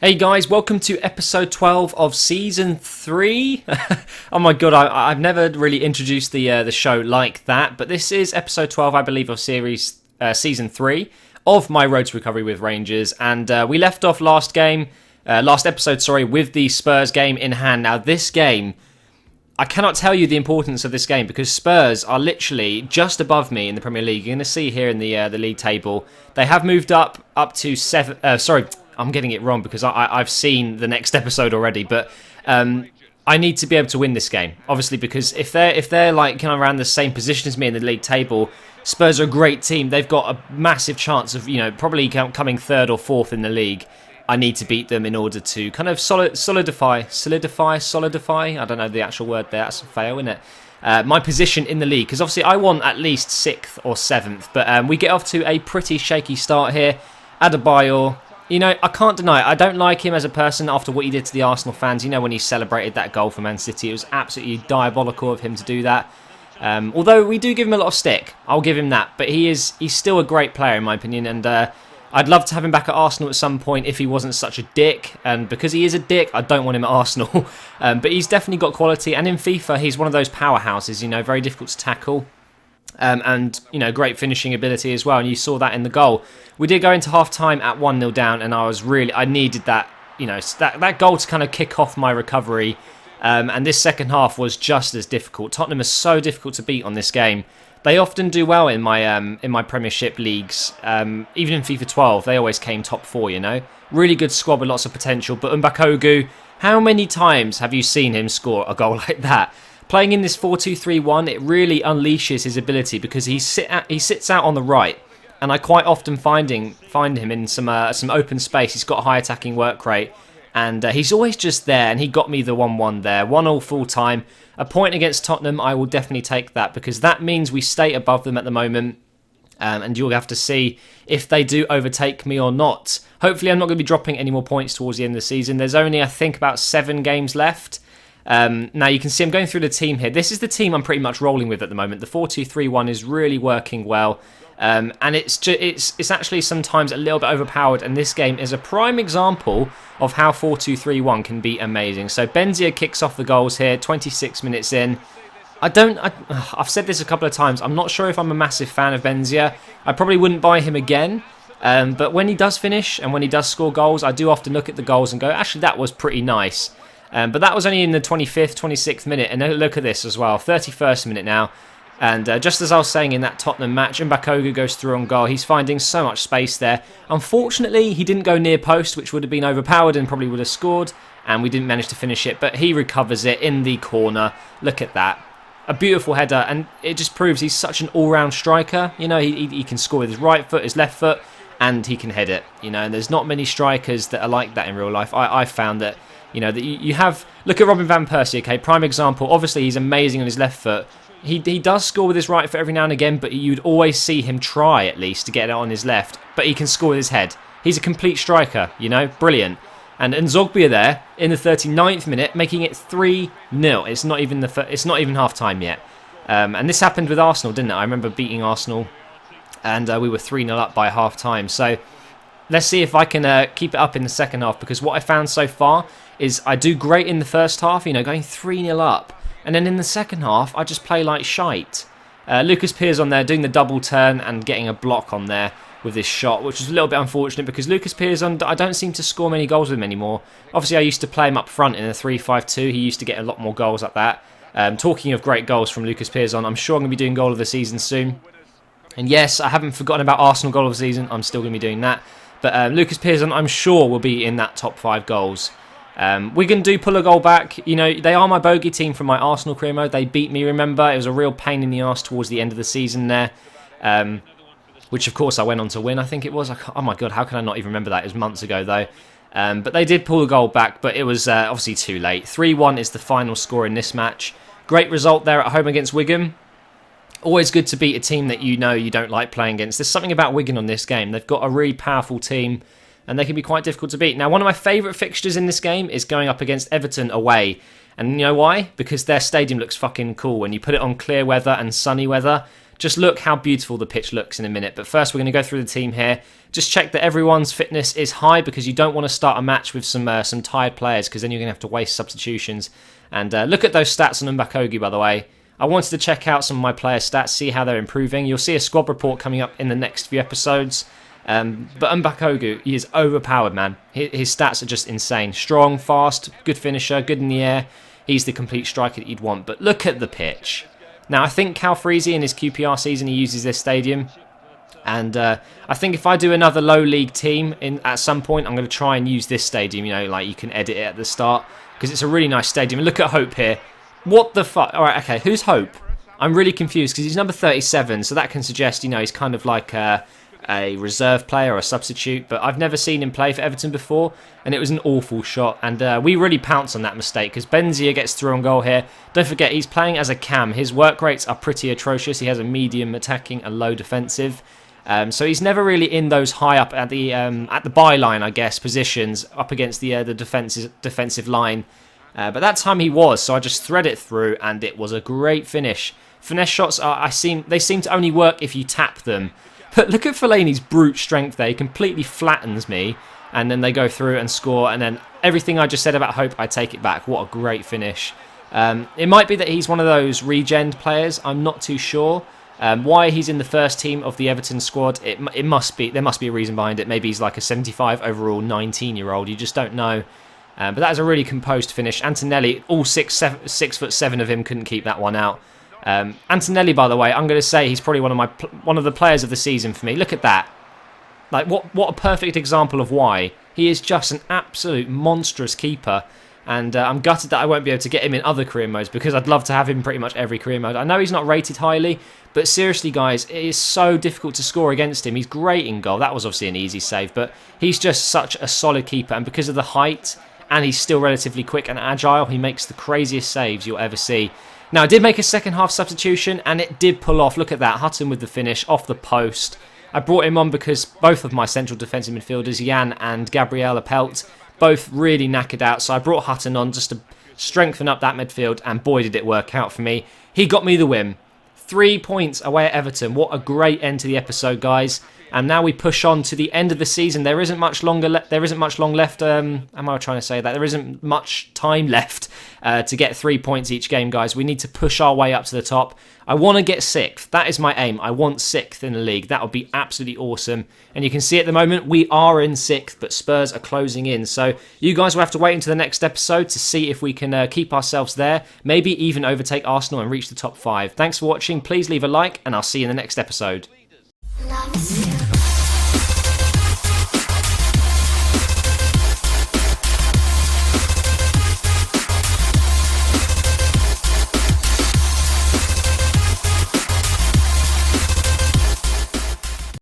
Hey guys, welcome to episode 12 of season 3. Oh my god, I've never really introduced the show like that, but this is episode 12, I believe, of season 3 of my Road to Recovery with Rangers, and we left off last episode, with the Spurs game in hand. Now this game, I cannot tell you the importance of this game because Spurs are literally just above me in the Premier League. You're going to see here in the league table, they have moved up to 7. I'm getting it wrong because I've seen the next episode already, but I need to be able to win this game, obviously, because if they're like kind of around the same position as me in the league table, Spurs are a great team. They've got a massive chance of probably coming third or fourth in the league. I need to beat them in order to kind of solidify. I don't know the actual word there. That's a fail, isn't it? My position in the league, because obviously I want at least 6th or 7th, but we get off to a pretty shaky start here. Adebayor. I can't deny it. I don't like him as a person after what he did to the Arsenal fans. When he celebrated that goal for Man City, it was absolutely diabolical of him to do that. Although we do give him a lot of stick, I'll give him that. But he's still a great player in my opinion, and I'd love to have him back at Arsenal at some point if he wasn't such a dick. And because he is a dick, I don't want him at Arsenal. But he's definitely got quality, and in FIFA, he's one of those powerhouses. Very difficult to tackle. And great finishing ability as well, and you saw that in the goal. We did go into half-time at 1-0 down, and I needed that, that goal to kind of kick off my recovery. And this second half was just as difficult. Tottenham is so difficult to beat on this game. They often do well in my Premiership leagues. Even in FIFA 12, they always came top 4. Really good squad with lots of potential. But Mbakogu, how many times have you seen him score a goal like that? Playing in this 4-2-3-1, it really unleashes his ability because he sits out on the right, and I quite often find him in some open space. He's got a high attacking work rate, and he's always just there. And he got me the 1-1 there, 1-1 full time. A point against Tottenham, I will definitely take that because that means we stay above them at the moment, and you'll have to see if they do overtake me or not. Hopefully, I'm not going to be dropping any more points towards the end of the season. There's only, I think, about 7 games left. Now you can see I'm going through the team here. This is the team I'm pretty much rolling with at the moment. The 4-2-3-1 is really working well, and it's actually sometimes a little bit overpowered. And this game is a prime example of how 4-2-3-1 can be amazing. So Benzia kicks off the goals here, 26 minutes in. I've said this a couple of times. I'm not sure if I'm a massive fan of Benzia. I probably wouldn't buy him again. But when he does finish and when he does score goals, I do often look at the goals and go, actually, that was pretty nice. But that was only in the 25th, 26th minute. And look at this as well, 31st minute now. And just as I was saying in that Tottenham match, Mbakogu goes through on goal. He's finding so much space there. Unfortunately, he didn't go near post, which would have been overpowered and probably would have scored. And we didn't manage to finish it. But he recovers it in the corner. Look at that. A beautiful header. And it just proves he's such an all-round striker. He can score with his right foot, his left foot, and he can head it. And there's not many strikers that are like that in real life. I've found that. That you have... Look at Robin van Persie, okay? Prime example. Obviously, he's amazing on his left foot. He does score with his right foot every now and again, but you'd always see him try, at least, to get it on his left. But he can score with his head. He's a complete striker, Brilliant. And Zogbia there, in the 39th minute, making it 3-0. It's not even half-time yet. And this happened with Arsenal, didn't it? I remember beating Arsenal, and we were 3-0 up by half-time. So... let's see if I can keep it up in the second half, because what I found so far is I do great in the first half, going 3-0 up. And then in the second half, I just play like shite. Lucas Piers on there doing the double turn and getting a block on there with this shot, which is a little bit unfortunate because Lucas Piers, I don't seem to score many goals with him anymore. Obviously, I used to play him up front in a 3-5-2. He used to get a lot more goals like that. Talking of great goals from Lucas Piers I'm sure I'm going to be doing goal of the season soon. And yes, I haven't forgotten about Arsenal goal of the season. I'm still going to be doing that. But Lucas Piers, I'm sure, will be in that top 5 goals. Wigan do pull a goal back. They are my bogey team from my Arsenal career mode. They beat me, remember? It was a real pain in the arse towards the end of the season there. Which, of course, I went on to win, I think it was. Oh, my God, how can I not even remember that? It was months ago, though. But they did pull a goal back, but it was obviously too late. 3-1 is the final score in this match. Great result there at home against Wigan. Always good to beat a team that you don't like playing against. There's something about Wigan on this game. They've got a really powerful team, and they can be quite difficult to beat. Now, one of my favourite fixtures in this game is going up against Everton away. And you know why? Because their stadium looks fucking cool. When you put it on clear weather and sunny weather, just look how beautiful the pitch looks in a minute. But first, we're going to go through the team here. Just check that everyone's fitness is high, because you don't want to start a match with some tired players, because then you're going to have to waste substitutions. And look at those stats on Mbakogi, by the way. I wanted to check out some of my player stats, see how they're improving. You'll see a squad report coming up in the next few episodes. But Mbakogi, he is overpowered, man. His stats are just insane. Strong, fast, good finisher, good in the air. He's the complete striker that you'd want. But look at the pitch. Now, I think Cal Freezy in his QPR season, he uses this stadium. And I think if I do another low league team at some point, I'm going to try and use this stadium. You know, like you can edit it at the start, because it's a really nice stadium. And look at Hope here. What the fuck? All right, okay, who's Hope? I'm really confused, because he's number 37, so that can suggest, you know, he's kind of like a reserve player or a substitute, but I've never seen him play for Everton before, and it was an awful shot, and we really pounced on that mistake, because Benzia gets through on goal here. Don't forget, he's playing as a cam. His work rates are pretty atrocious. He has a medium attacking, a low defensive, so he's never really in those high up at the byline, I guess, positions up against the defensive line. But that time he was, so I just thread it through, and it was a great finish. Finesse shots they seem to only work if you tap them. But look at Fellaini's brute strength there. He completely flattens me, and then they go through and score, and then everything I just said about Hope, I take it back. What a great finish. It might be that he's one of those regen players. I'm not too sure. Why he's in the first team of the Everton squad, there must be a reason behind it. Maybe he's like a 75 overall 19-year-old. You just don't know. But that is a really composed finish. Antonelli, all 6'7" of him, couldn't keep that one out. Antonelli, by the way, I'm going to say he's probably one of the players of the season for me. Look at that. Like, what a perfect example of why. He is just an absolute monstrous keeper. And I'm gutted that I won't be able to get him in other career modes, because I'd love to have him in pretty much every career mode. I know he's not rated highly, but seriously, guys, it is so difficult to score against him. He's great in goal. That was obviously an easy save, but he's just such a solid keeper. And because of the height, and he's still relatively quick and agile, he makes the craziest saves you'll ever see. Now, I did make a second half substitution, and it did pull off. Look at that, Hutton with the finish off the post. I brought him on because both of my central defensive midfielders, Jan and Gabriel Apelt, both really knackered out. So I brought Hutton on just to strengthen up that midfield, and boy, did it work out for me. He got me the win. 3 points away at Everton. What a great end to the episode, guys. And now we push on to the end of the season. There isn't much long left. Am I trying to say that? There isn't much time left to get 3 points each game, guys. We need to push our way up to the top. I want to get 6th. That is my aim. I want 6th in the league. That would be absolutely awesome. And you can see at the moment we are in 6th, but Spurs are closing in. So you guys will have to wait until the next episode to see if we can keep ourselves there. Maybe even overtake Arsenal and reach the top 5. Thanks for watching. Please leave a like, and I'll see you in the next episode.